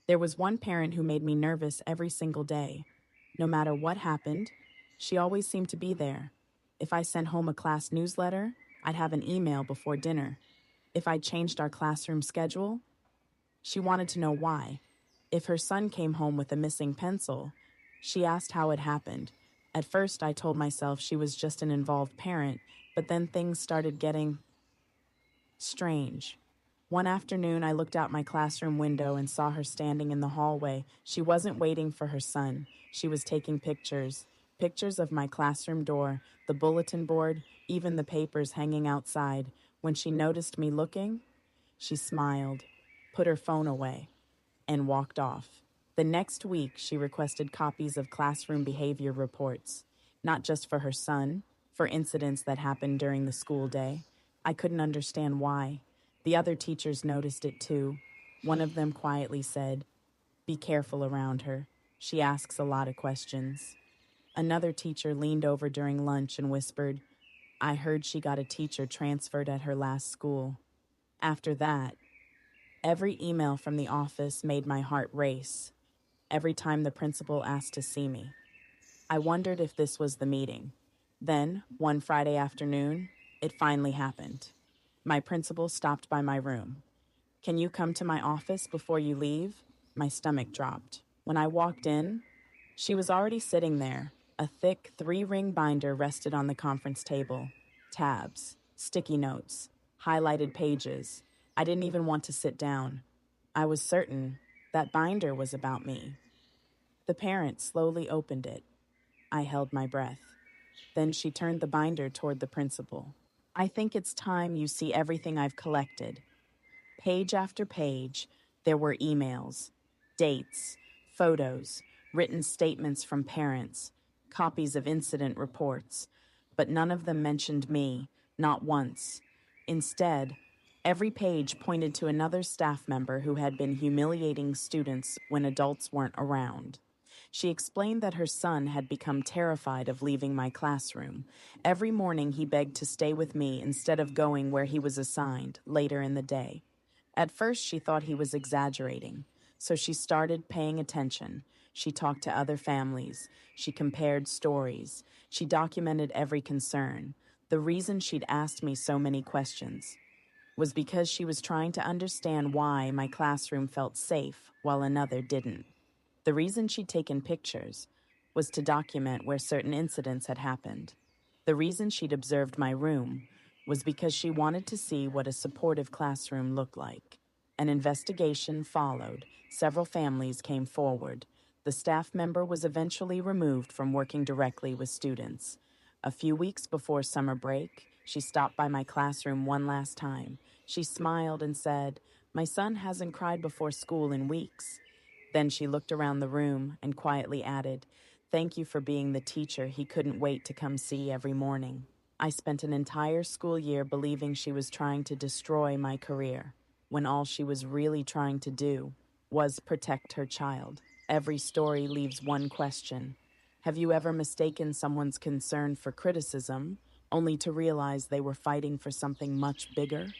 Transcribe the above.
There was one parent who made me nervous every single day. No matter what happened, she always seemed to be there. If I sent home a class newsletter, I'd have an email before dinner. If I changed our classroom schedule, she wanted to know why. If her son came home with a missing pencil, she asked how it happened. At first, I told myself she was just an involved parent, but then things started getting strange. One afternoon, I looked out my classroom window and saw her standing in the hallway. She wasn't waiting for her son. She was taking pictures. Pictures of my classroom door, the bulletin board, even the papers hanging outside. When she noticed me looking, she smiled, put her phone away, and walked off. The next week, she requested copies of classroom behavior reports, not just for her son, for incidents that happened during the school day. I couldn't understand why. The other teachers noticed it too. One of them quietly said, "Be careful around her. She asks a lot of questions." Another teacher leaned over during lunch and whispered, "I heard she got a teacher transferred at her last school." After that, every email from the office made my heart race. Every time the principal asked to see me, I wondered if this was the meeting. Then, one Friday afternoon, it finally happened. My principal stopped by my room. "Can you come to my office before you leave?" My stomach dropped. When I walked in, she was already sitting there. A thick 3-ring binder rested on the conference table. Tabs, sticky notes, highlighted pages. I didn't even want to sit down. I was certain that binder was about me. The parent slowly opened it. I held my breath. Then she turned the binder toward the principal. "I think it's time you see everything I've collected." Page after page, there were emails, dates, photos, written statements from parents, copies of incident reports, but none of them mentioned me, not once. Instead, every page pointed to another staff member who had been humiliating students when adults weren't around. She explained that her son had become terrified of leaving my classroom. Every morning he begged to stay with me instead of going where he was assigned later in the day. At first, she thought he was exaggerating, so she started paying attention. She talked to other families. She compared stories. She documented every concern. The reason she'd asked me so many questions was because she was trying to understand why my classroom felt safe while another didn't. The reason she'd taken pictures was to document where certain incidents had happened. The reason she'd observed my room was because she wanted to see what a supportive classroom looked like. An investigation followed. Several families came forward. The staff member was eventually removed from working directly with students. A few weeks before summer break, she stopped by my classroom one last time. She smiled and said, "My son hasn't cried before school in weeks." Then she looked around the room and quietly added, "Thank you for being the teacher he couldn't wait to come see every morning." I spent an entire school year believing she was trying to destroy my career, when all she was really trying to do was protect her child. Every story leaves one question. Have you ever mistaken someone's concern for criticism, only to realize they were fighting for something much bigger?